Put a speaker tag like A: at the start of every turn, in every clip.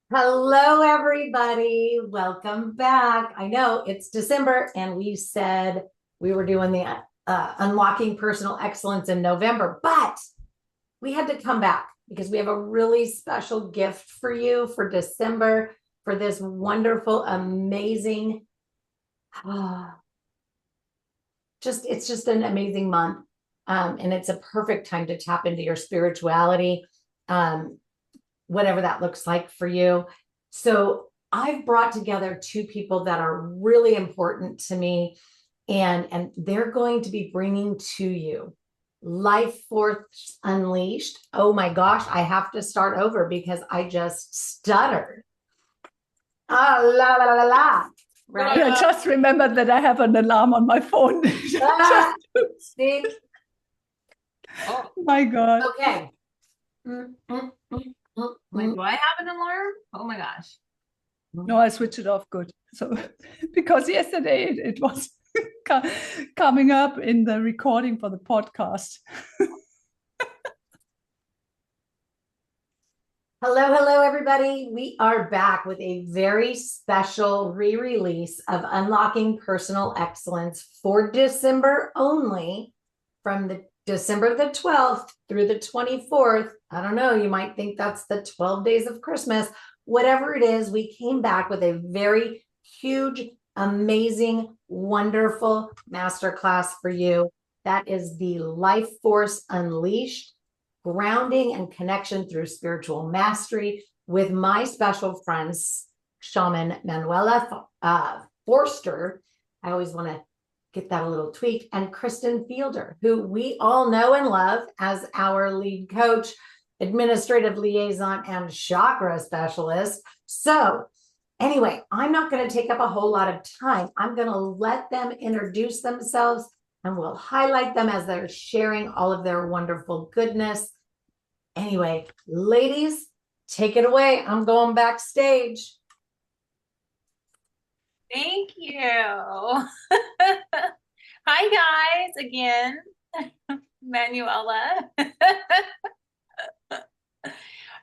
A: Hello, everybody. Welcome back. I know it's December, and we said we were doing the Unlocking Personal Excellence in November, but we had to come back because we have a really special gift for you for December for this wonderful, amazing, uh, it's just an amazing month. And it's a perfect time to tap into your spirituality. Whatever that looks like for you. So I've brought together two people that are really important to me, and they're going to be bringing to you Life Force Unleashed. Oh my gosh, I have to start over because I just stuttered. Ah, la la la la.
B: Right. I just remembered that I have an alarm on my phone.
A: See?
B: Oh my God.
A: Okay.
C: Wait, do I have an alarm? Oh my gosh.
B: No, I switched it off. Good. So, because yesterday it was coming up in the recording for the podcast.
A: Hello, everybody. We are back with a very special re-release of Unlocking Personal Excellence for December only, from the December the 12th through the 24th. I don't know, you might think that's the 12 days of Christmas. Whatever it is, we came back with a very huge, amazing, wonderful masterclass for you. That is the Life Force Unleashed, grounding and connection through spiritual mastery, with my special friends, Shaman Manuela Forster. I always want to get that a little tweak, and Krysten Fielder, who we all know and love as our lead coach, administrative liaison, and chakra specialist. So anyway, I'm not going to take up a whole lot of time. I'm going to let them introduce themselves, and we'll highlight them as they're sharing all of their wonderful goodness. Anyway, ladies, take it away. I'm going backstage.
C: Thank you. Hi, guys, again. Manuela.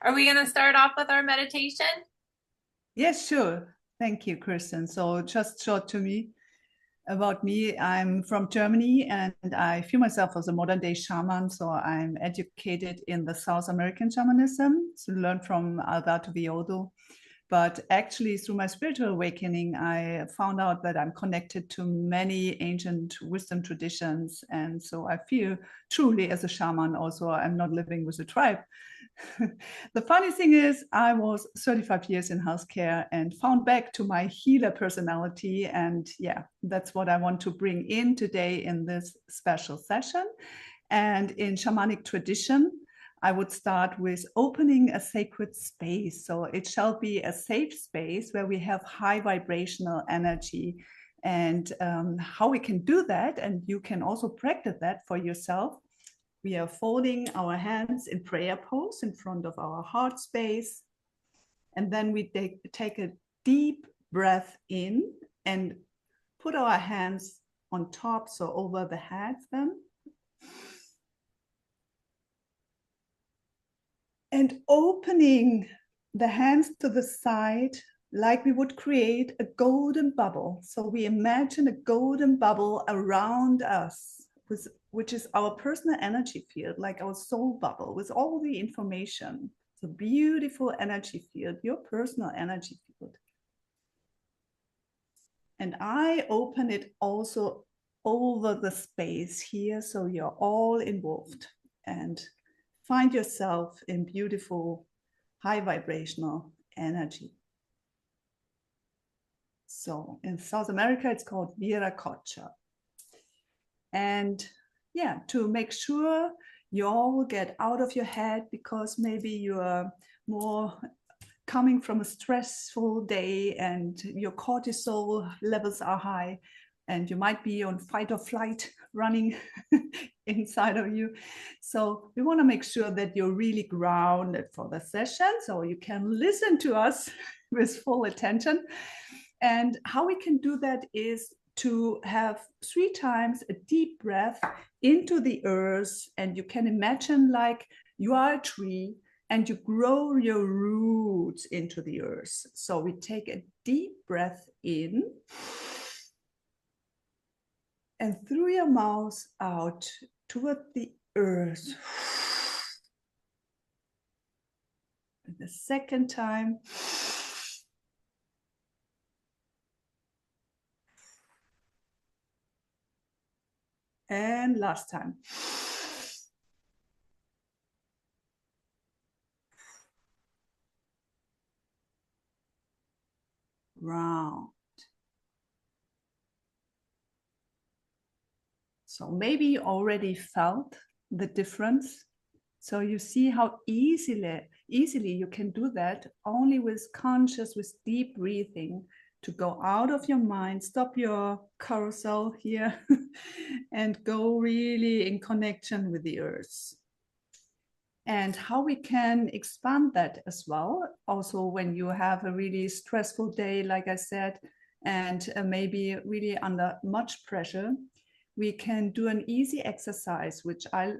C: Are we going to start off with our meditation?
B: Yes, sure. Thank you, Krysten. So just short to me about me. I'm from Germany, and I feel myself as a modern day shaman. So I'm educated in the South American shamanism, to learn from Alberto Viodo. But actually, through my spiritual awakening, I found out that I'm connected to many ancient wisdom traditions. And so I feel truly as a shaman, also, I'm not living with a tribe. The funny thing is, I was 35 years in healthcare and found back to my healer personality. And yeah, that's what I want to bring in today in this special session. And in shamanic tradition, I would start with opening a sacred space. So it shall be a safe space where we have high vibrational energy. And how we can do that, and you can also practice that for yourself. We are folding our hands in prayer pose in front of our heart space. And then we take a deep breath in and put our hands on top, so over the head then. And opening the hands to the side like we would create a golden bubble. So we imagine a golden bubble around us, which is our personal energy field, like our soul bubble with all the information. It's a beautiful energy field, your personal energy field. And I open it also over the space here, so you're all involved. And find yourself in beautiful, high vibrational energy. So in South America, it's called Viracocha. And yeah, to make sure you all get out of your head, because maybe you are more coming from a stressful day and your cortisol levels are high, and you might be on fight or flight running inside of you. So we want to make sure that you're really grounded for the session, so you can listen to us with full attention. And how we can do that is to have 3 times a deep breath into the earth. And you can imagine like you are a tree and you grow your roots into the earth. So we take a deep breath in and through your mouth out toward the earth. And the second time. And last time. Round. So maybe you already felt the difference. So you see how easily you can do that only with conscious, with deep breathing, to go out of your mind, stop your carousel here and go really in connection with the earth. And how we can expand that as well. Also, when you have a really stressful day, like I said, and maybe really under much pressure, we can do an easy exercise, which I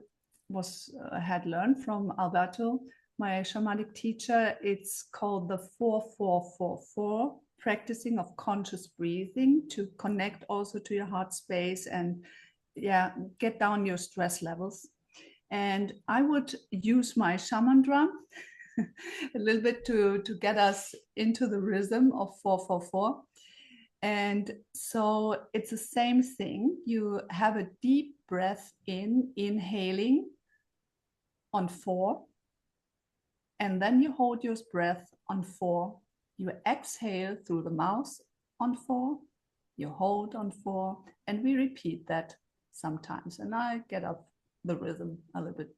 B: had learned from Alberto, my shamanic teacher. It's called the 4-4-4-4, practicing of conscious breathing to connect also to your heart space and get down your stress levels. And I would use my shaman drum a little bit to get us into the rhythm of 4-4-4. And so it's the same thing. You have a deep breath in, inhaling on 4. And then you hold your breath on 4. You exhale through the mouth on 4. You hold on 4. And we repeat that sometimes. And I get up the rhythm a little bit.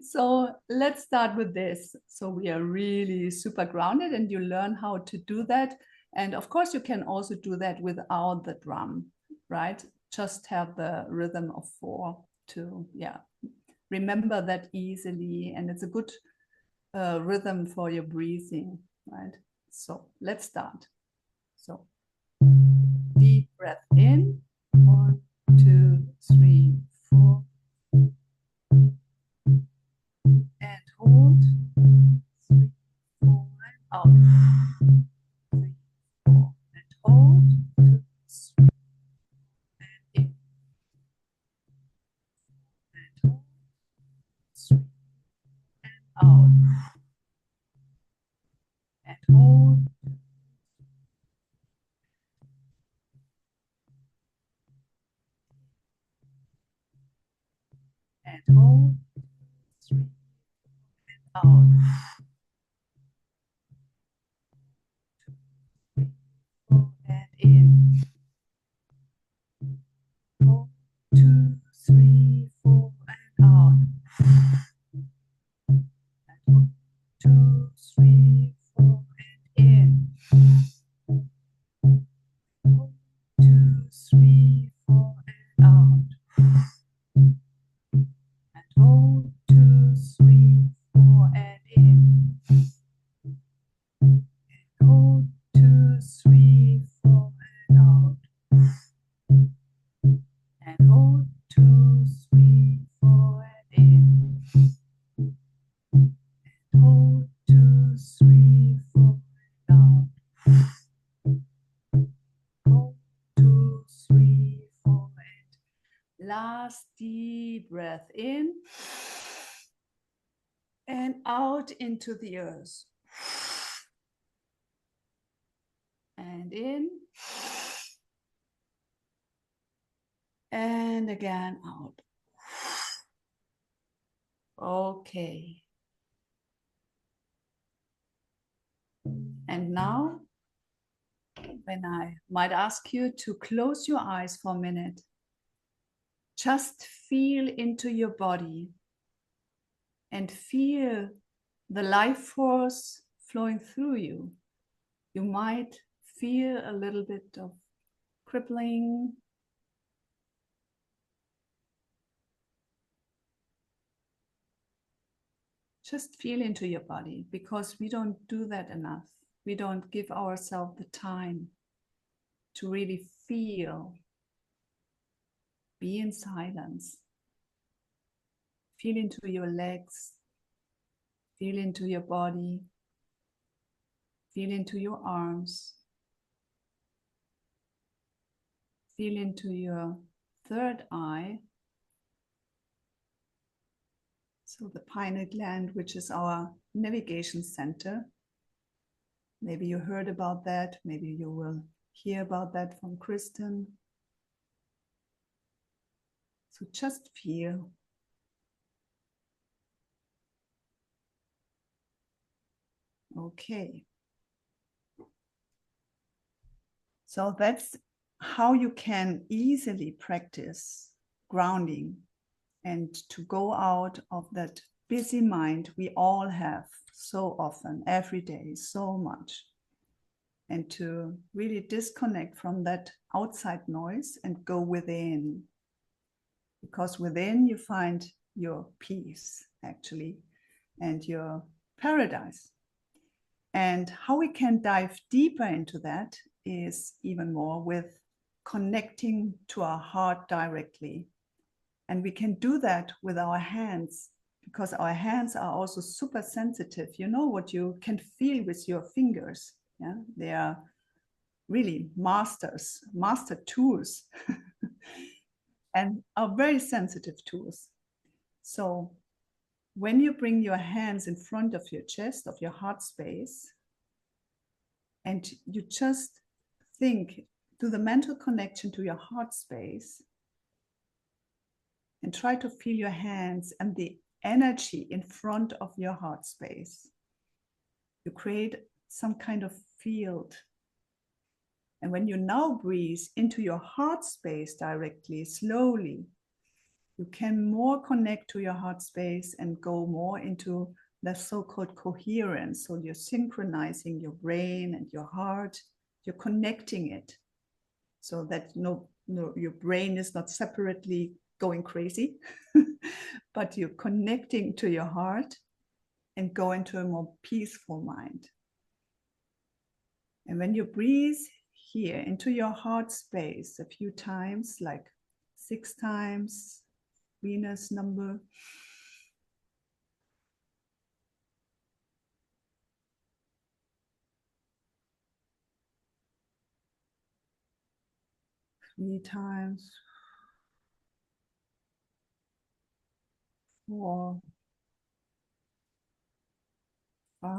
B: So let's start with this. So we are really super grounded and you learn how to do that. And of course, you can also do that without the drum, right? Just have the rhythm of 4 to, remember that easily. And it's a good rhythm for your breathing, right? So let's start. So deep breath in, 1, 2, 3, 4. And hold, 3, 4, and out. 3, 4, and hold, 2, 3, and in. And hold, 3, and out. And hold. And hold, 3, and out. 2, 3, 4, and in. Hold, 2, 3, 4, and out. And hold, 2, 3, 4, and in. Hold, 2, 3, 4, and out. And hold, 2, 3, 4, and in. And hold, 2, 3, 4, and out. And hold, 2, 3, 4, and in. And hold, 2, 3, 4, and out. Hold, 2, 3, 4, and last deep breath in and out into the earth. And in. And again out. Okay. And now, when I might ask you to close your eyes for a minute, just feel into your body and feel the life force flowing through you. You might feel a little bit of crippling. Just feel into your body, because we don't do that enough. We don't give ourselves the time to really feel, be in silence. Feel into your legs, Feel into your body. Feel into your arms. Feel into your third eye. So the pineal gland, which is our navigation center. Maybe you heard about that. Maybe you will hear about that from Krysten. So just feel. Okay. So that's how you can easily practice grounding and to go out of that busy mind we all have so often, every day, so much. And to really disconnect from that outside noise and go within. Because within you find your peace, actually, and your paradise. And how we can dive deeper into that is even more with connecting to our heart directly. And we can do that with our hands, because our hands are also super sensitive. You know what you can feel with your fingers. Yeah, they are really master tools and are very sensitive tools. So when you bring your hands in front of your chest, of your heart space, and you just think to the mental connection to your heart space, and try to feel your hands and the energy in front of your heart space. You create some kind of field. And when you now breathe into your heart space directly, slowly, you can more connect to your heart space and go more into the so-called coherence. So you're synchronizing your brain and your heart. You're connecting it so that your brain is not separately going crazy, but you're connecting to your heart and go into a more peaceful mind. And when you breathe here into your heart space a few times, like 6 times, Venus number, three times, 4, 5,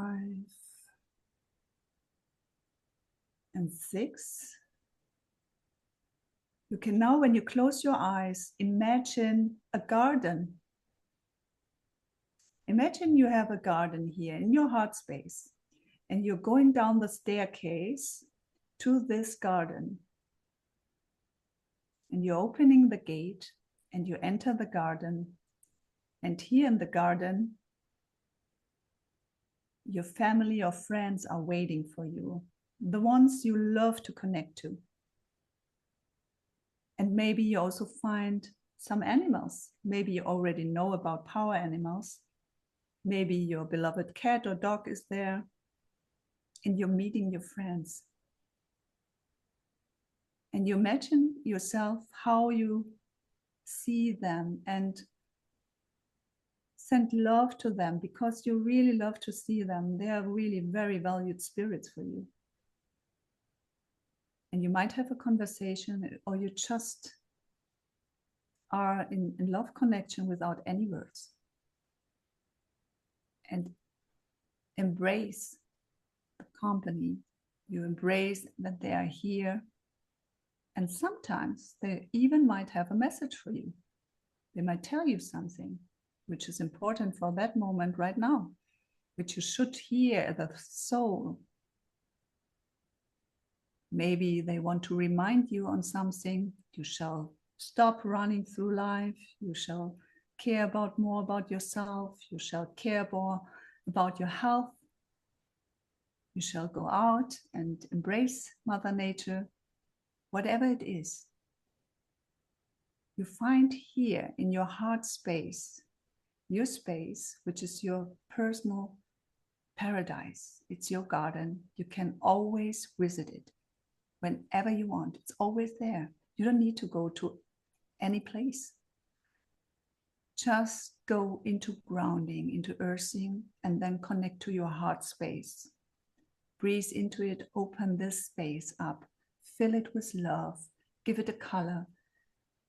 B: and 6. You can now, when you close your eyes, imagine a garden. Imagine you have a garden here in your heart space, and you're going down the staircase to this garden. And you're opening the gate, and you enter the garden. And here in the garden, your family or friends are waiting for you, the ones you love to connect to. And maybe you also find some animals. Maybe you already know about power animals. Maybe your beloved cat or dog is there, and you're meeting your friends. And you imagine yourself how you see them and send love to them, because you really love to see them. They are really very valued spirits for you. And you might have a conversation, or you just are in love connection without any words. And embrace the company. You embrace that they are here. And sometimes they even might have a message for you. They might tell you something which is important for that moment right now, which you should hear the soul. Maybe they want to remind you on something. You shall stop running through life. You shall care more about yourself. You shall care more about your health. You shall go out and embrace Mother Nature, whatever it is. You find here in your heart space, your space, which is your personal paradise. It's your garden. You can always visit it whenever you want. It's always there. You don't need to go to any place. just go into grounding, into earthing, and then connect to your heart space. Breathe into it, open this space up, fill it with love, give it a color.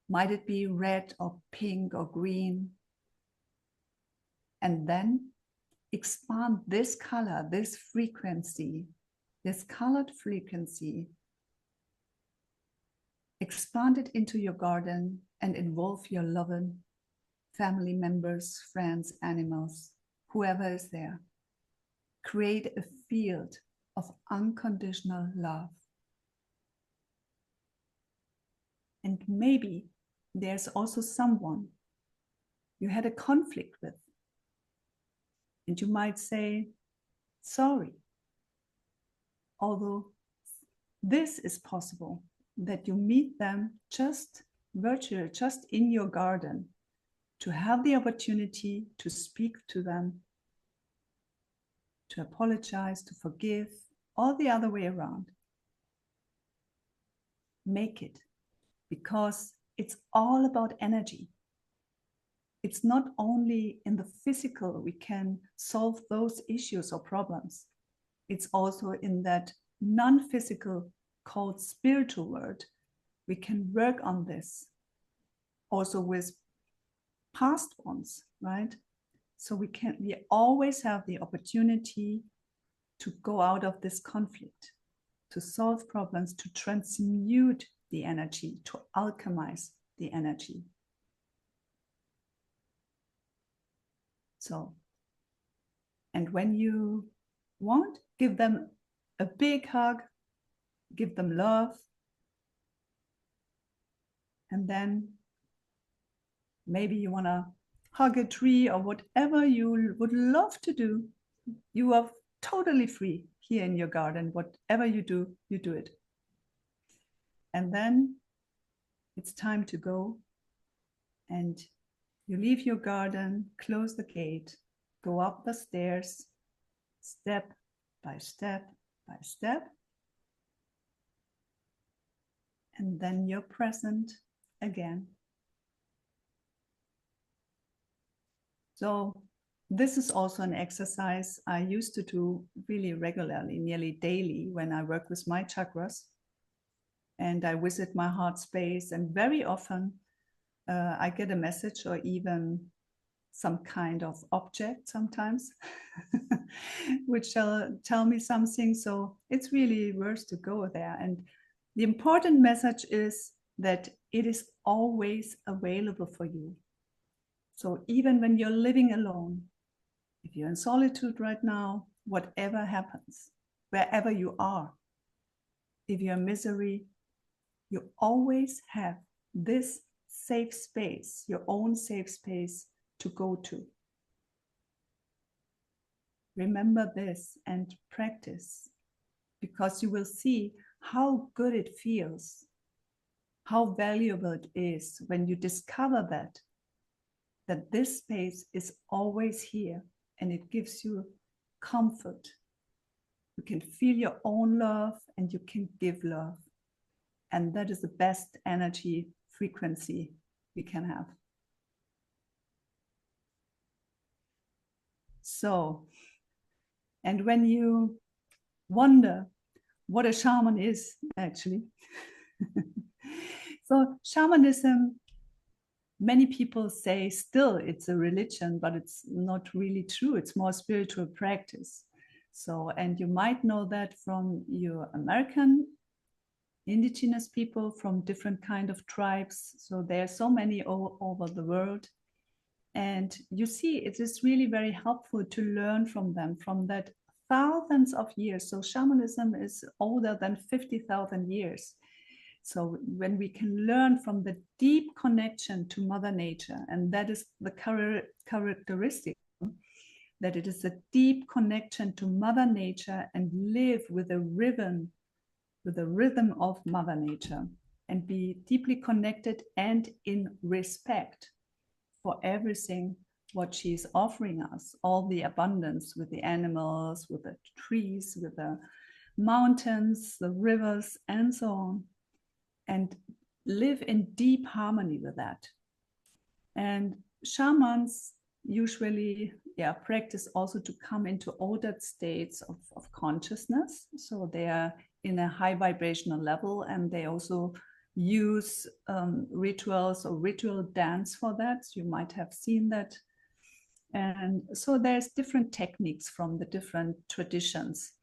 B: Might it be red or pink or green? And then expand this color, this frequency, this colored frequency. Expand it into your garden and involve your loved family members, friends, animals, whoever is there. Create a field of unconditional love. And maybe there's also someone you had a conflict with. And you might say, sorry. Although this is possible, that you meet them just virtually, just in your garden, to have the opportunity to speak to them, to apologize, to forgive, or the other way around. Make it, because it's all about energy. It's not only in the physical we can solve those issues or problems. It's also in that non-physical called spiritual world. We can work on this also with past ones, right? So we always have the opportunity to go out of this conflict, to solve problems, to transmute the energy, to alchemize the energy. So, and when you want, give them a big hug, give them love, and then maybe you want to hug a tree or whatever you would love to do. You are totally free here in your garden. Whatever you do it. And then it's time to go, and you leave your garden, close the gate, go up the stairs, step by step by step. And then you're present again. So this is also an exercise I used to do really regularly, nearly daily, when I work with my chakras and I visit my heart space. And very often I get a message or even some kind of object sometimes, which shall tell me something. So it's really worth to go there. And the important message is that it is always available for you. So even when you're living alone, if you're in solitude right now, whatever happens, wherever you are, if you're in misery, you always have this safe space, your own safe space to go to. Remember this and practice, because you will see how good it feels, how valuable it is when you discover that this space is always here, and it gives you comfort. You can feel your own love and you can give love. And that is the best energy frequency we can have. So, and when you wonder what a shaman is, actually, so shamanism, many people say still it's a religion, but it's not really true. It's more spiritual practice. So, and you might know that from your American indigenous people, from different kind of tribes. So there are so many all over the world. And you see, it is really very helpful to learn from them, from that thousands of years. So shamanism is older than 50,000 years. So when we can learn from the deep connection to Mother Nature, and that is the characteristic, that it is a deep connection to Mother Nature and live with the rhythm of Mother Nature, and be deeply connected and in respect for everything what she is offering us, all the abundance with the animals, with the trees, with the mountains, the rivers, and so on, and live in deep harmony with that. And shamans usually practice also to come into altered states of consciousness. So they are in a high vibrational level, and they also use rituals or ritual dance for that. You might have seen that. And so there's different techniques from the different traditions.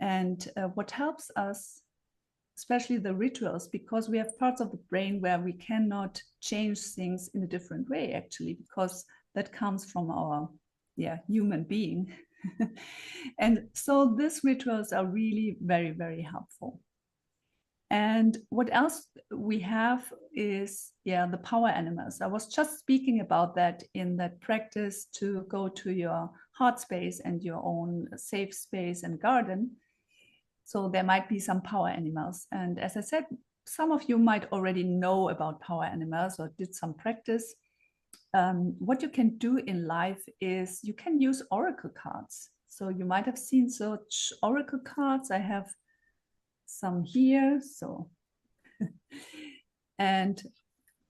B: And what helps us, especially the rituals, because we have parts of the brain where we cannot change things in a different way, actually, because that comes from our human being. And so these rituals are really very, very helpful. And what else we have is the power animals. I was just speaking about that in that practice to go to your heart space and your own safe space and garden. So there might be some power animals. And as I said, some of you might already know about power animals or did some practice. What you can do in life is you can use oracle cards. So you might have seen such oracle cards. I have some here. So, and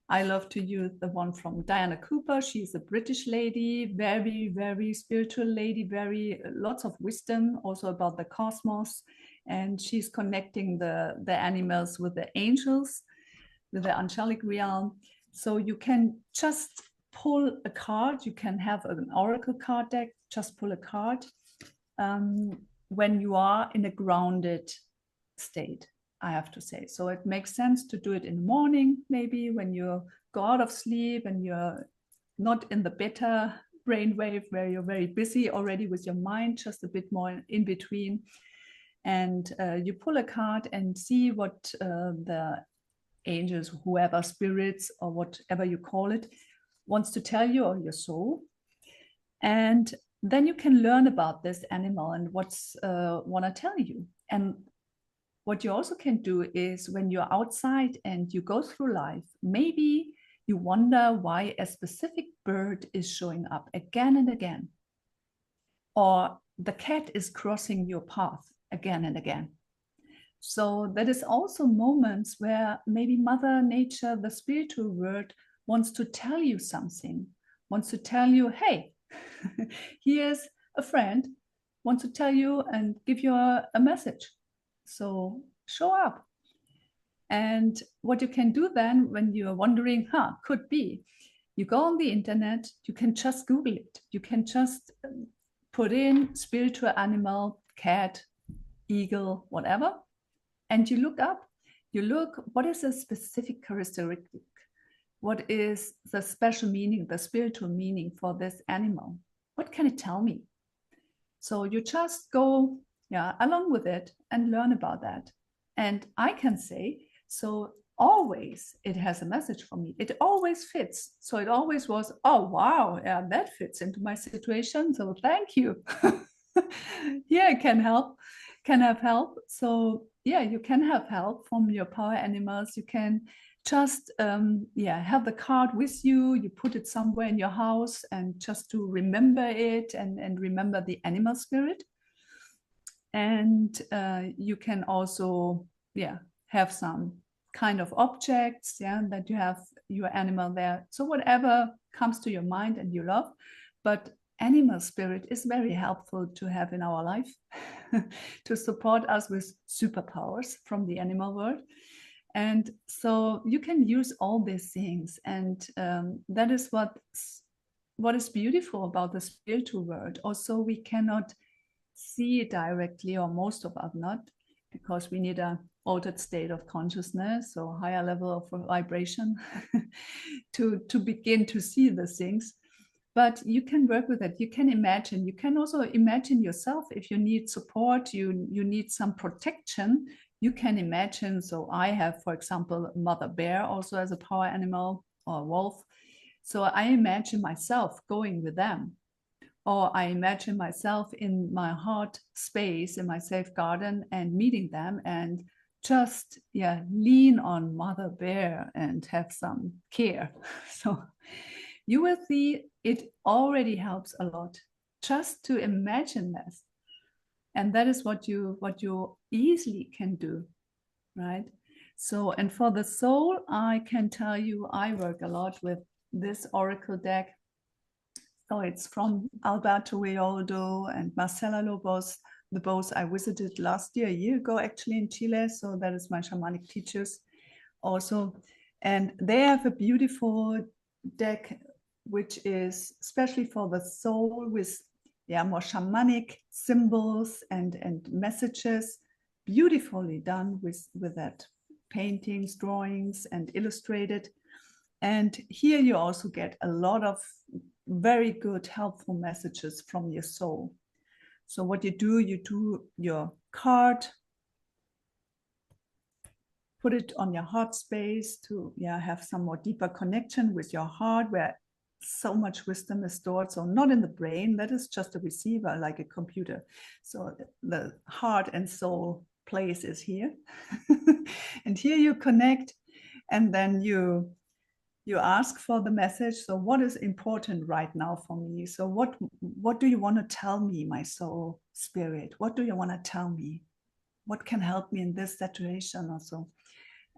B: I love to use the one from Diana Cooper. She's a British lady, very, very spiritual lady, very lots of wisdom also about the cosmos. And she's connecting the animals with the angels, with the angelic realm. So you can just pull a card. You can have an oracle card deck, just pull a card when you are in a grounded state, I have to say. So it makes sense to do it in the morning, maybe when you go out of sleep and you're not in the beta brainwave where you're very busy already with your mind, just a bit more in between. And you pull a card and see what the angels, whoever, spirits, or whatever you call it, wants to tell you, or your soul. And then you can learn about this animal and what's want to tell you. And what you also can do is when you're outside and you go through life, maybe you wonder why a specific bird is showing up again and again, or the cat is crossing your path again and again. So that is also moments where maybe Mother Nature, the spiritual world, wants to tell you something, wants to tell you, hey, here's a friend, wants to tell you and give you a message. So show up. And what you can do then when you're wondering, could be, you go on the internet, you can just Google it. You can just put in spiritual animal, cat, eagle, whatever. And you look up, what is a specific characteristic? What is the special meaning, the spiritual meaning for this animal? What can it tell me? So you just go along with it and learn about that. And I can say, so always it has a message for me. It always fits. So it always was, oh, wow, that fits into my situation. So thank you. It can help, can have help. So you can have help from your power animals. You can just have the card with you. You put it somewhere in your house and just to remember it and remember the animal spirit. And you can also have some kind of objects that you have your animal there. So whatever comes to your mind and you love, but animal spirit is very helpful to have in our life to support us with superpowers from the animal world. And so you can use all these things. And that is what is beautiful about the spiritual world. Also, we cannot see it directly, or most of us not, because we need an altered state of consciousness or higher level of vibration to begin to see the things. But you can work with it. You can imagine. You can also imagine yourself if you need support, you need some protection. You can imagine. So I have, for example, mother bear also as a power animal, or wolf. So I imagine myself going with them. Or I imagine myself in my heart space, in my safe garden, and meeting them and just lean on mother bear and have some care. So you will see it already helps a lot just to imagine this. And that is what you easily can do, right? So, and for the soul, I can tell you, I work a lot with this oracle deck. So it's from Alberto Rioldo and Marcela Lobos, the both I visited last year, a year ago actually in Chile. So that is my shamanic teachers also. And they have a beautiful deck, which is especially for the soul with more shamanic symbols and messages, beautifully done with that paintings, drawings, and illustrated. And here you also get a lot of very good, helpful messages from your soul. So what you do your card, put it on your heart space to have some more deeper connection with your heart, where so much wisdom is stored. So not in the brain, that is just a receiver like a computer. So the heart and soul place is here. And here you connect, and then you ask for the message. So what is important right now for me? So what do you want to tell me, my soul spirit? What do you want to tell me? What can help me in this situation also?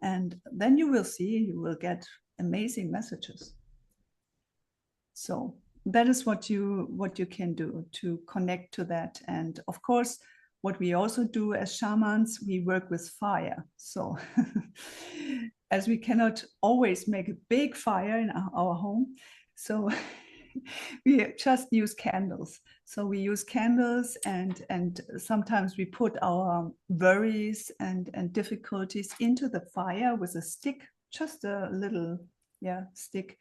B: And then you will see, you will get amazing messages. So that is what you can do to connect to that. And of course, what we also do as shamans, we work with fire. So as we cannot always make a big fire in our home, so we just use candles. So we use candles, and sometimes we put our worries and difficulties into the fire with a stick, just a little stick,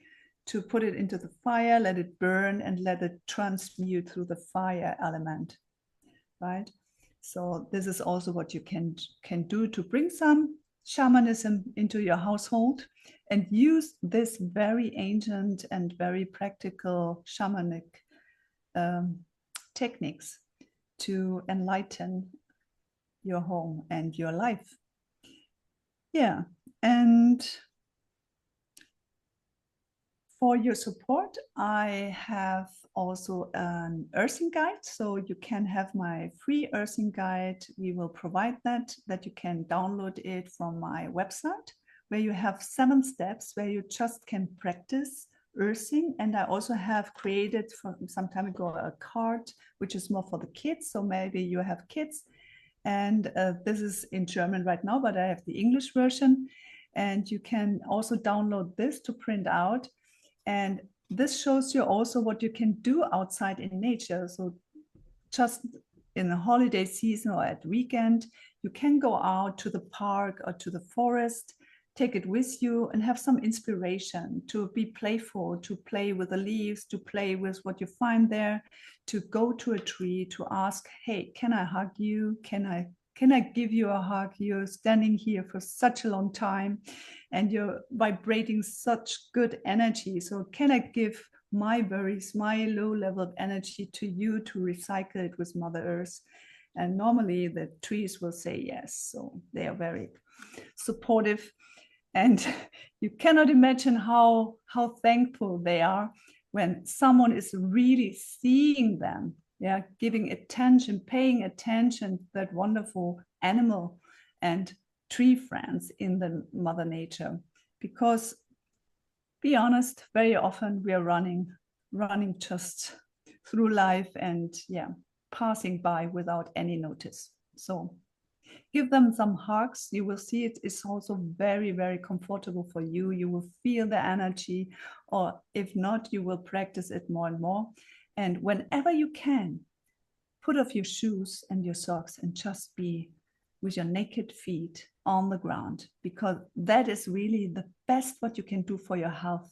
B: to put it into the fire, let it burn, and let it transmute through the fire element, right? So this is also what you can do to bring some shamanism into your household, and use this very ancient and very practical shamanic techniques to enlighten your home and your life. Yeah, and for your support, I have also an earthing guide. So you can have my free earthing guide. We will provide that you can download it from my website, where you have 7 steps where you just can practice earthing. And I also have created some time ago a card, which is more for the kids. So maybe you have kids, and this is in German right now, but I have the English version. And you can also download this to print out. And this shows you also what you can do outside in nature. So just in the holiday season or at weekend, you can go out to the park or to the forest, take it with you, and have some inspiration to be playful, to play with the leaves, to play with what you find there, to go to a tree, to ask, hey, can I hug you? Can I give you a hug? You're standing here for such a long time and you're vibrating such good energy. So can I give my worries, my low level of energy to you to recycle it with Mother Earth? And normally the trees will say yes. So they are very supportive. And you cannot imagine how thankful they are when someone is really seeing them, giving attention, paying attention to that wonderful animal and tree friends in the Mother Nature. Because, be honest, very often we are running just through life and passing by without any notice. So give them some hugs. You will see it is also very, very comfortable for you. You will feel the energy, or if not, you will practice it more and more. And whenever you can, put off your shoes and your socks and just be with your naked feet on the ground, because that is really the best what you can do for your health.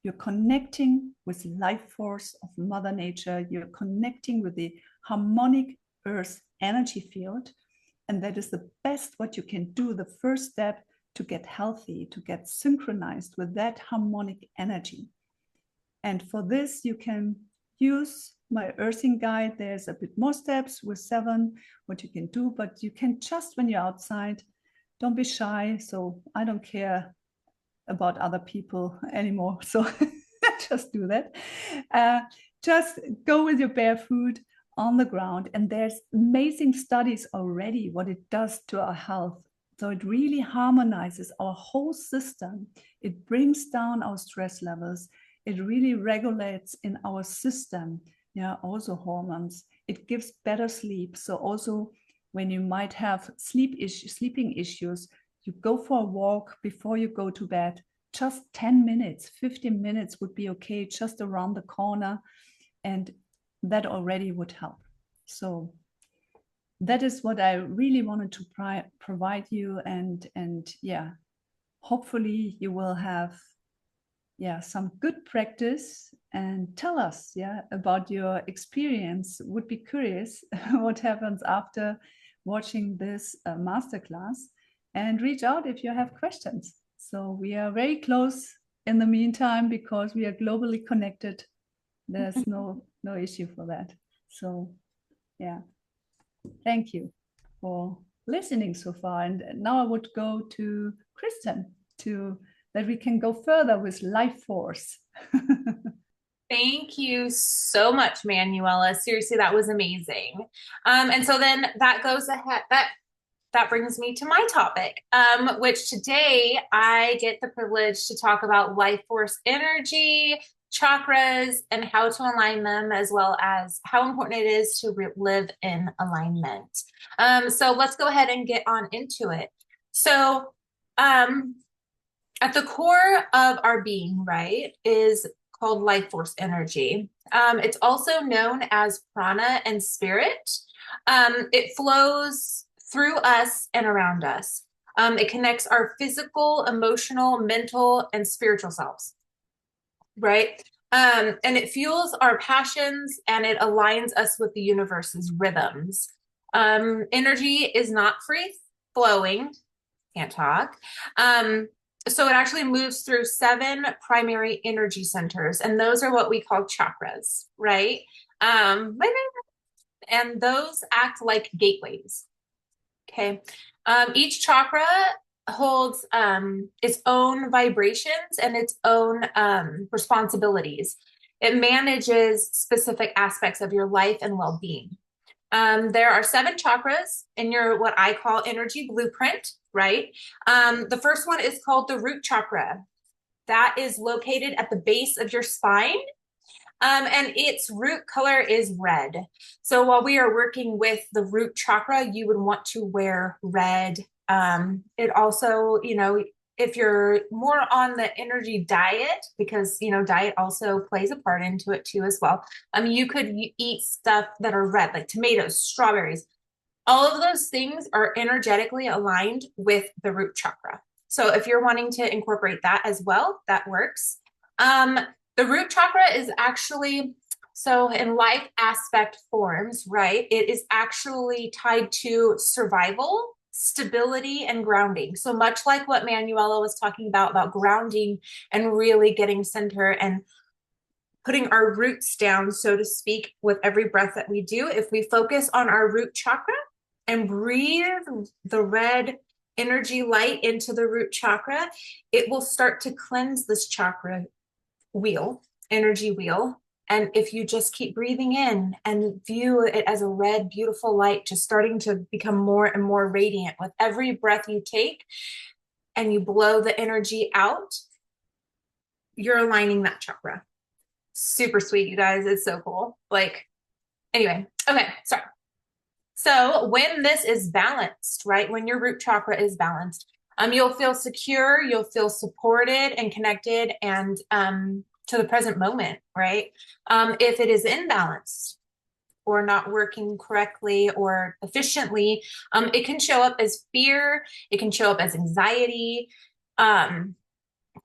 B: You're connecting with life force of Mother Nature. You're connecting with the harmonic earth energy field. And that is the best what you can do, the first step to get healthy, to get synchronized with that harmonic energy. And for this, you can use my earthing guide. There's a bit more steps with 7, what you can do, but you can just, when you're outside, don't be shy. So I don't care about other people anymore. So just do that. Just go with your bare foot on the ground, and there's amazing studies already what it does to our health. So it really harmonizes our whole system. It brings down our stress levels. it really regulates in our system, yeah, also hormones. It gives better sleep. So also when you might have sleeping issues, you go for a walk before you go to bed. Just 10 minutes, 15 minutes would be okay, just around the corner. And that already would help. So that is what I really wanted to provide you. And yeah, hopefully you will have some good practice and tell us about your experience. Would be curious what happens after watching this masterclass, and reach out if you have questions. So we are very close in the meantime because we are globally connected. There's no issue for that. So yeah, thank you for listening so far. And now I would go to Krysten that we can go further with life force.
C: Thank you so much, Manuela. Seriously, that was amazing. And so then that goes ahead, that brings me to my topic, which today I get the privilege to talk about life force energy, chakras, and how to align them, as well as how important it is to live in alignment. So let's go ahead and get on into it. So at the core of our being, right, is called life force energy. It's also known as prana and spirit. It flows through us and around us. It connects our physical, emotional, mental, and spiritual selves, right? And it fuels our passions, and it aligns us with the universe's rhythms. Energy is not free flowing, can't talk. So it actually moves through 7 primary energy centers, and those are what we call chakras, right? And those act like gateways. Okay. Each chakra holds its own vibrations and its own responsibilities. It manages specific aspects of your life and well-being. There are 7 chakras in your, what I call energy blueprint, right? The first one is called the root chakra. That is located at the base of your spine. And its root color is red. So while we are working with the root chakra, you would want to wear red. It also, if you're more on the energy diet, because, diet also plays a part into it too as well. You could eat stuff that are red, like tomatoes, strawberries. All of those things are energetically aligned with the root chakra. So if you're wanting to incorporate that as well, that works. The root chakra is actually, so in life aspect forms, right? It is actually tied to survival, stability, and grounding. So much like what Manuela was talking about grounding and really getting center and putting our roots down, so to speak, with every breath that we do. If we focus on our root chakra and breathe the red energy light into the root chakra, it will start to cleanse this chakra energy wheel. And if you just keep breathing in and view it as a red, beautiful light, just starting to become more and more radiant with every breath you take, and you blow the energy out, you're aligning that chakra. Super sweet, you guys. It's so cool. Anyway, okay, sorry. So when this is balanced, right, when your root chakra is balanced, you'll feel secure, you'll feel supported and connected, and to the present moment, right? If it is imbalanced or not working correctly or efficiently, it can show up as fear, it can show up as anxiety, and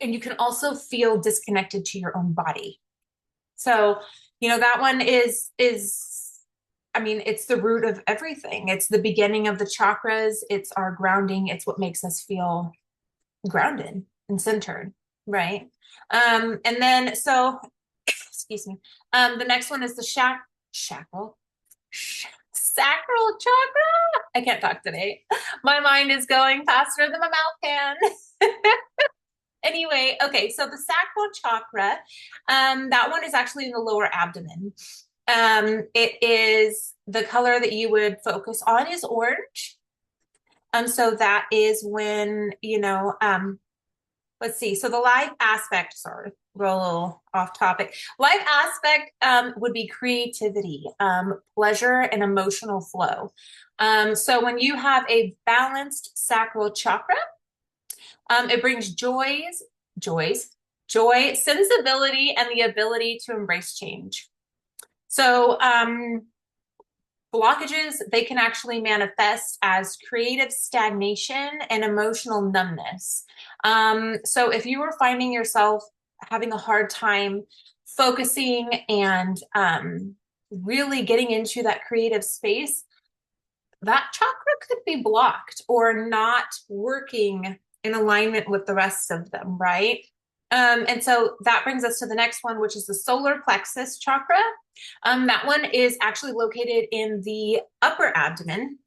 C: you can also feel disconnected to your own body. So, that one is it's the root of everything. It's the beginning of the chakras. It's our grounding. It's what makes us feel grounded and centered, right? And then, so, excuse me. The next one is the sacral chakra. I can't talk today. My mind is going faster than my mouth can. Anyway, okay, so the sacral chakra, that one is actually in the lower abdomen. It is the color that you would focus on is orange. So that is when, let's see. So the life aspect, sorry, roll a little off topic. Life aspect would be creativity, pleasure, and emotional flow. So when you have a balanced sacral chakra, it brings joy, sensibility, and the ability to embrace change. So blockages, they can actually manifest as creative stagnation and emotional numbness. So if you are finding yourself having a hard time focusing and really getting into that creative space, that chakra could be blocked or not working in alignment with the rest of them, right? And so that brings us to the next one, which is the solar plexus chakra. That one is actually located in the upper abdomen.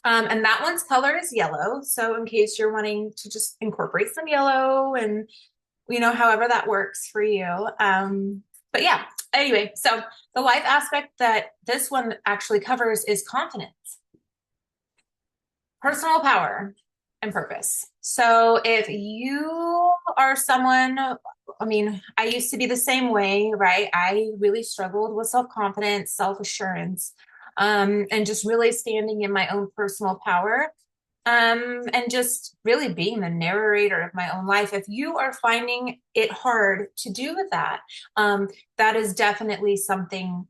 C: And that one's color is yellow. So in case you're wanting to just incorporate some yellow and, however that works for you. But yeah, anyway, so the life aspect that this one actually covers is confidence, personal power, and purpose. So if you are someone, I used to be the same way, right? I really struggled with self-confidence, self-assurance, and just really standing in my own personal power, and just really being the narrator of my own life. If you are finding it hard to do with that, that is definitely something,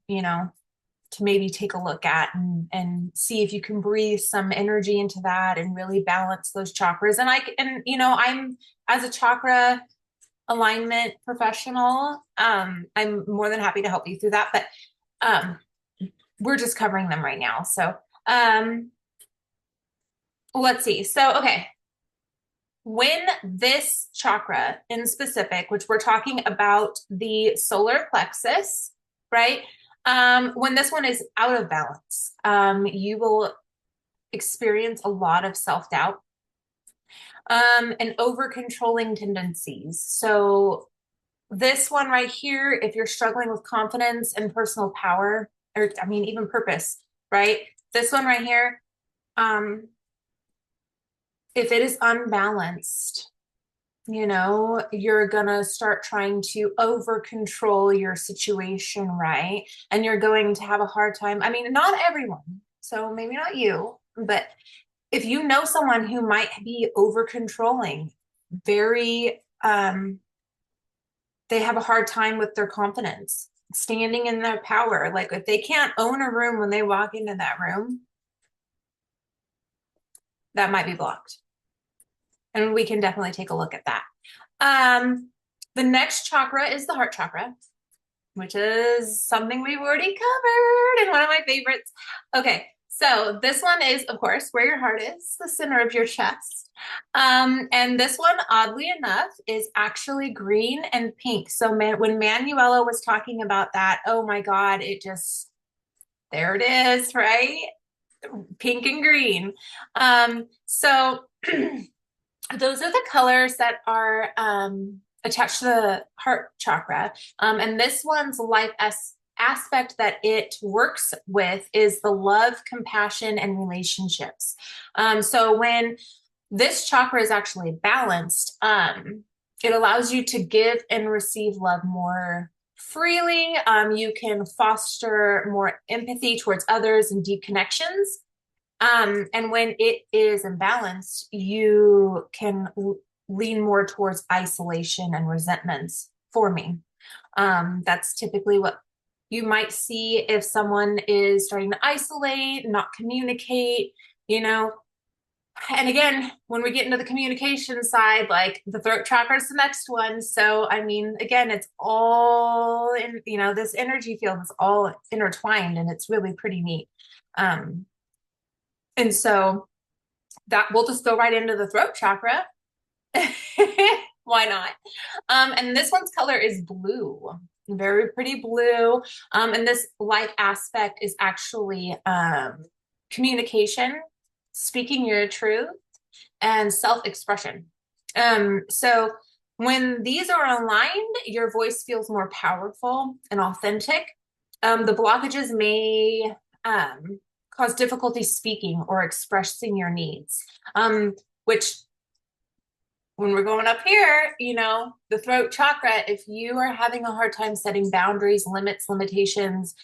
C: to maybe take a look at and see if you can breathe some energy into that and really balance those chakras. I'm as a chakra alignment professional, I'm more than happy to help you through that, but we're just covering them right now. So let's see. So, okay. When this chakra in specific, which we're talking about the solar plexus, right? When this one is out of balance, you will experience a lot of self-doubt, and over-controlling tendencies. So this one right here, if you're struggling with confidence and personal power, or even purpose, right? This one right here, if it is unbalanced, you're gonna start trying to over control your situation, right? And you're going to have a hard time. Not everyone, so maybe not you, but if you know someone who might be over controlling, very, they have a hard time with their confidence, standing in their power. Like if they can't own a room when they walk into that room, that might be blocked. And we can definitely take a look at that. The next chakra is the heart chakra, which is something we've already covered and one of my favorites. Okay, so this one is, of course, where your heart is, the center of your chest. And this one, oddly enough, is actually green and pink. So when Manuela was talking about that, oh my God, there it is, right? Pink and green. So those are the colors that are attached to the heart chakra. And this one's life aspect that it works with is the love, compassion, and relationships. So when this chakra is actually balanced, it allows you to give and receive love more freely. You can foster more empathy towards others and deep connections. And when it is imbalanced, you can lean more towards isolation and resentments forming. That's typically what you might see if someone is starting to isolate, not communicate, And again, when we get into the communication side, like the throat chakra is the next one. So, again, it's all in, this energy field is all intertwined and it's really pretty neat. And so that we'll just go right into the throat chakra. Why not? And this one's color is blue, very pretty blue. And this life aspect is actually communication, speaking your truth, and self-expression. So when these are aligned, your voice feels more powerful and authentic. The blockages may cause difficulty speaking or expressing your needs, which when we're going up here, you know, the throat chakra, if you are having a hard time setting boundaries, limits, limitations,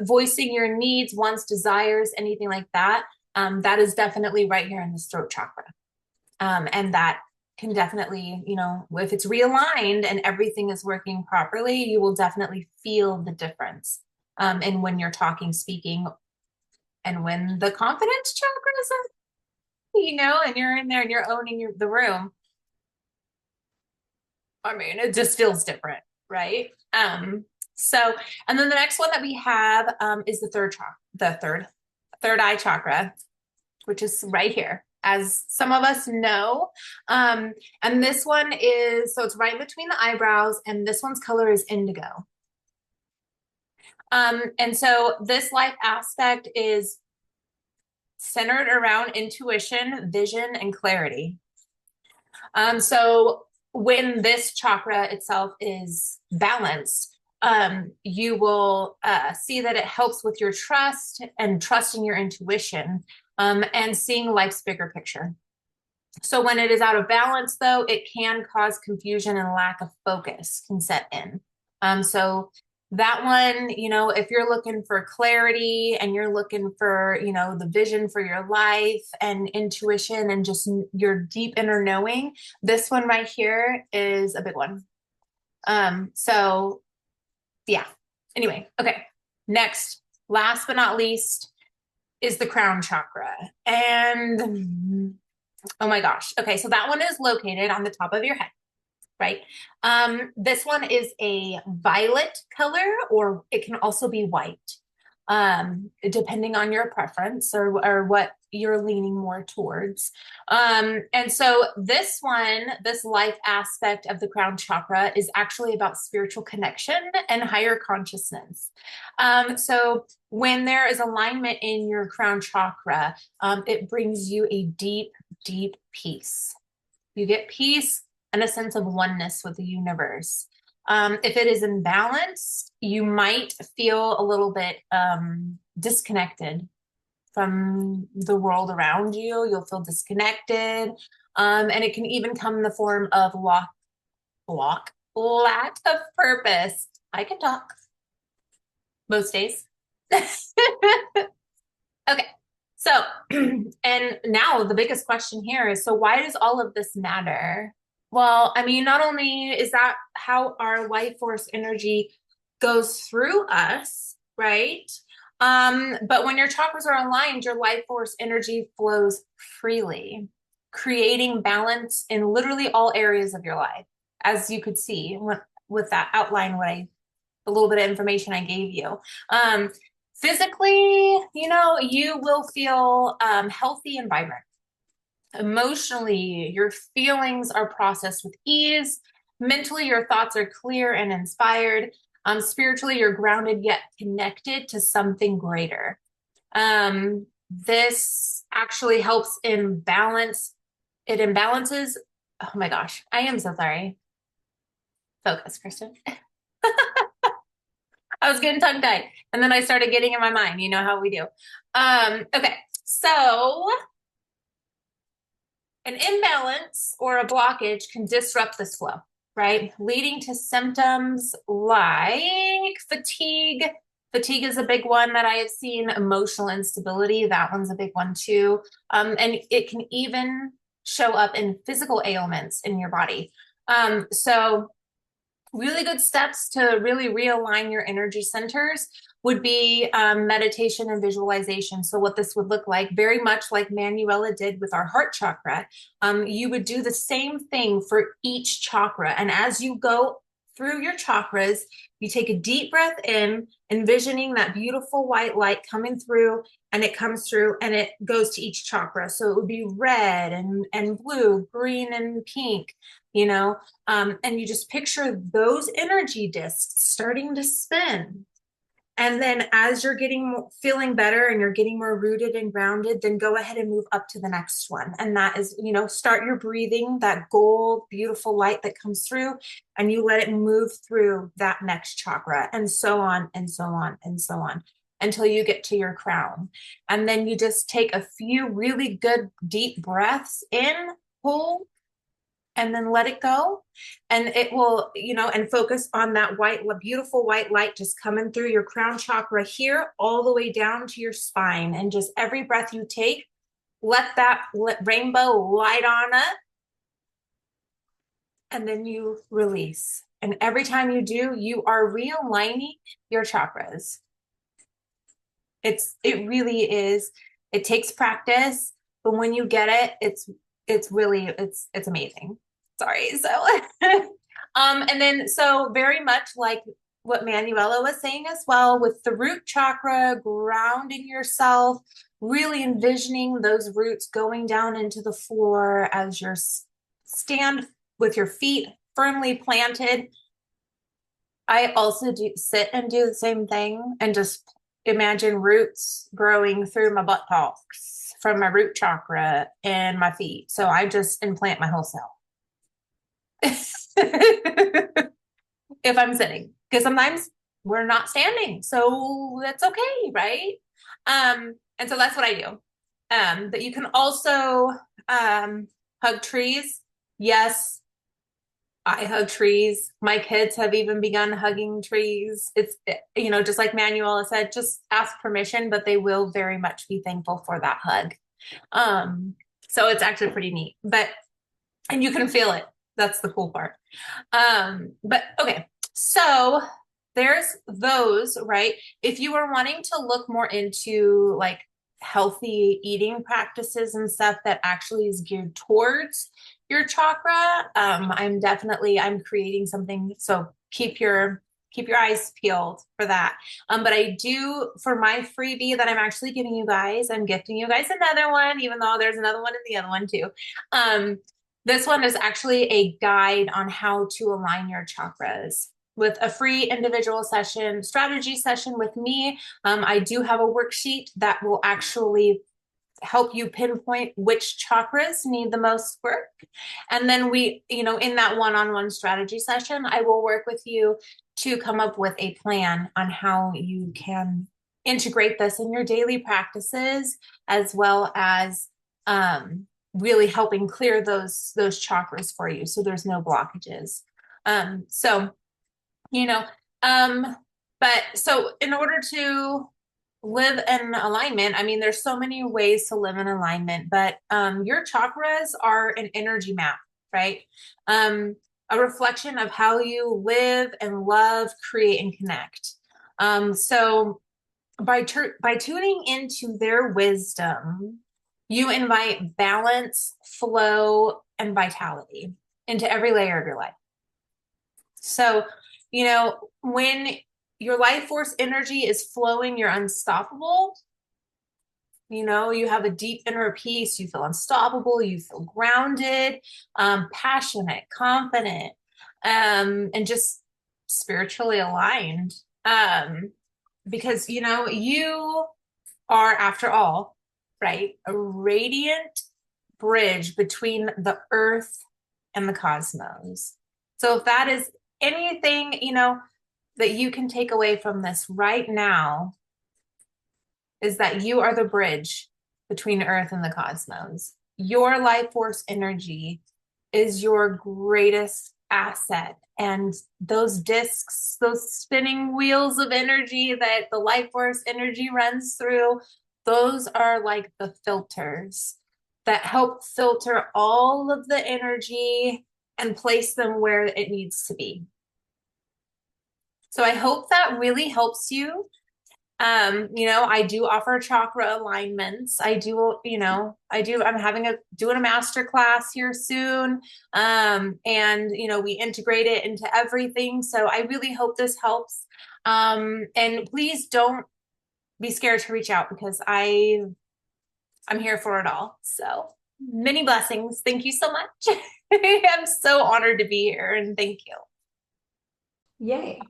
C: voicing your needs, wants, desires, anything like that, that is definitely right here in this throat chakra. And that can definitely, you know, if it's realigned and everything is working properly, you will definitely feel the difference. And when you're talking, speaking, and when the confidence chakras are, you know, and you're in there and you're owning the room, I mean, it just feels different, right? So, and then the next one that we have is the third eye chakra, which is right here, as some of us know. And this one is, so it's right between the eyebrows, and this one's color is indigo. And so this life aspect is centered around intuition, vision, and clarity. So when this chakra itself is balanced, you will see that it helps with your trust and trusting your intuition, and seeing life's bigger picture. So when it is out of balance, though, it can cause confusion and lack of focus can set in. So that one, you know, if you're looking for clarity and you're looking for, you know, the vision for your life and intuition and just your deep inner knowing, this one right here is a big one. So yeah, anyway, okay. Next, last but not least, is the crown chakra. And oh my gosh. Okay, so that one is located on the top of your head, right? This one is a violet color, or it can also be white, depending on your preference or what you're leaning more towards. And so this one, this life aspect of the crown chakra is actually about spiritual connection and higher consciousness. So when there is alignment in your crown chakra, it brings you a deep, deep peace. You get peace and a sense of oneness with the universe. If it is imbalanced, you might feel a little bit disconnected from the world around you. You'll feel disconnected. And it can even come in the form of lack of purpose. I can talk most days. Okay. So, and now the biggest question here is, so why does all of this matter? Well, I mean, not only is that how our life force energy goes through us, right? But when your chakras are aligned, your life force energy flows freely, creating balance in literally all areas of your life. As you could see with that outline, a little bit of information I gave you. Physically, you know, you will feel healthy and vibrant. Emotionally, your feelings are processed with ease. Mentally, your thoughts are clear and inspired. Spiritually, you're grounded yet connected to something greater. This actually helps in balance. It imbalances. Oh my gosh, I am so sorry. Focus, Krysten. I was getting tongue tied, and then I started getting in my mind. You know how we do. Okay, so an imbalance or a blockage can disrupt this flow, right? Leading to symptoms like fatigue. Fatigue is a big one that I have seen. Emotional instability, that one's a big one too. And it can even show up in physical ailments in your body. So really good steps to really realign your energy centers would be meditation and visualization. So what this would look like, very much like Manuela did with our heart chakra, you would do the same thing for each chakra. And as you go through your chakras, you take a deep breath in, envisioning that beautiful white light coming through, and it comes through and it goes to each chakra. So it would be red and blue, green and pink, you know, and you just picture those energy discs starting to spin. And then as you're feeling better and you're getting more rooted and grounded, then go ahead and move up to the next one. And that is, you know, start your breathing, that gold, beautiful light that comes through, and you let it move through that next chakra, and so on and so on and so on until you get to your crown. And then you just take a few really good deep breaths in, hold, and then let it go. And it will, and focus on that beautiful white light just coming through your crown chakra here, all the way down to your spine. And just every breath you take, let that rainbow light on up. And then you release. And every time you do, you are realigning your chakras. It really is. It takes practice, but when you get it, it's really amazing. Sorry. So, and then, so very much like what Manuela was saying as well, with the root chakra, grounding yourself, really envisioning those roots going down into the floor as you stand with your feet firmly planted. I also sit and do the same thing and just imagine roots growing through my buttocks from my root chakra and my feet. So I just implant my whole self. If I'm sitting, because sometimes we're not standing, so that's okay, right? And so that's what I do. But you can also hug trees. Yes, I hug trees. My kids have even begun hugging trees. It's, just like Manuela said, just ask permission, but they will very much be thankful for that hug. So it's actually pretty neat, and you can feel it. That's the cool part. But okay, so there's those, right? If you are wanting to look more into like healthy eating practices and stuff that actually is geared towards your chakra, I'm creating something. So keep your eyes peeled for that. But I do, for my freebie that I'm actually giving you guys, I'm gifting you guys another one, even though there's another one in the other one too. This one is actually a guide on how to align your chakras with a free individual session, strategy session with me. I do have a worksheet that will actually help you pinpoint which chakras need the most work. And then we, in that one-on-one strategy session, I will work with you to come up with a plan on how you can integrate this in your daily practices, as well as really helping clear those chakras for you, so there's no blockages. But so in order to live in alignment, there's so many ways to live in alignment, but your chakras are an energy map, right? A reflection of how you live and love, create, and connect. So by tuning into their wisdom, you invite balance, flow, and vitality into every layer of your life. So, when your life force energy is flowing, you're unstoppable. You have a deep inner peace. You feel unstoppable. You feel grounded, passionate, confident, and just spiritually aligned. Because, you are, after all, right, a radiant bridge between the earth and the cosmos. So if that is anything, that you can take away from this right now, is that you are the bridge between earth and the cosmos. Your life force energy is your greatest asset. And those discs, those spinning wheels of energy that the life force energy runs through, those are like the filters that help filter all of the energy and place them where it needs to be. So I hope that really helps you. I do offer chakra alignments. I'm doing a master class here soon. And we integrate it into everything. So I really hope this helps. And please don't be scared to reach out, because I'm here for it all. So many blessings. Thank you so much. I'm so honored to be here, and thank you.
A: Yay.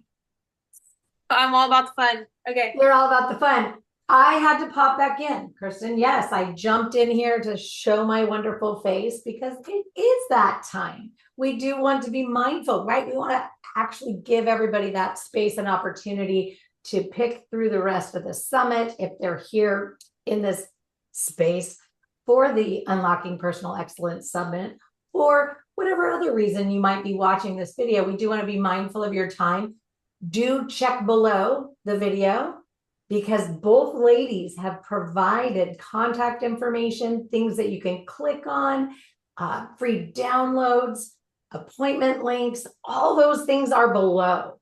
C: I'm all about the fun. Okay.
A: You're all about the fun. I had to pop back in, Krysten. Yes, I jumped in here to show my wonderful face, because it is that time. We do want to be mindful, right? We want to actually give everybody that space and opportunity to pick through the rest of the summit if they're here in this space for the Unlocking Personal Excellence Summit, or whatever other reason you might be watching this video, we do want to be mindful of your time. Do check below the video because both ladies have provided contact information, things that you can click on, free downloads, appointment links, all those things are below,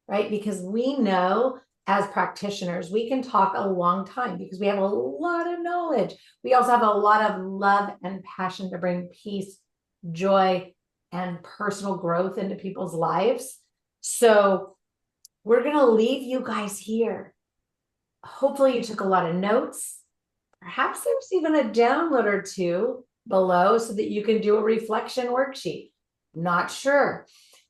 A: right? Because we know as practitioners, we can talk a long time because we have a lot of knowledge. We also have a lot of love and passion to bring peace, joy, and personal growth into people's lives. So we're going to leave you guys here. Hopefully you took a lot of notes. Perhaps there's even a download or two below so that you can do a reflection worksheet. Not sure,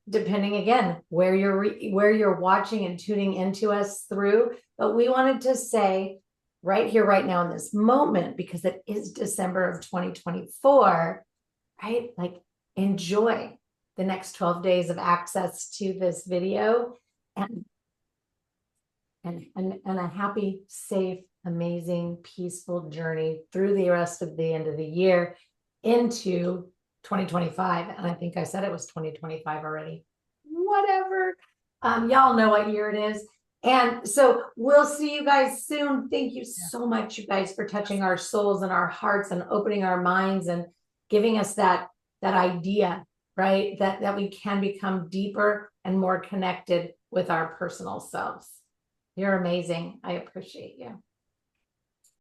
A: depending again where you're watching and tuning into us through. But we wanted to say right here, right now in this moment, because it is December of 2024, right? Like enjoy the next 12 days of access to this video and a happy, safe, amazing, peaceful journey through the rest of the end of the year into 2025. And I think I said it was 2025 already. Whatever. Y'all know what year it is. And so we'll see you guys soon. Thank you so much, you guys, for touching our souls and our hearts and opening our minds and giving us that idea, right? That we can become deeper and more connected with our personal selves. You're amazing. I appreciate you.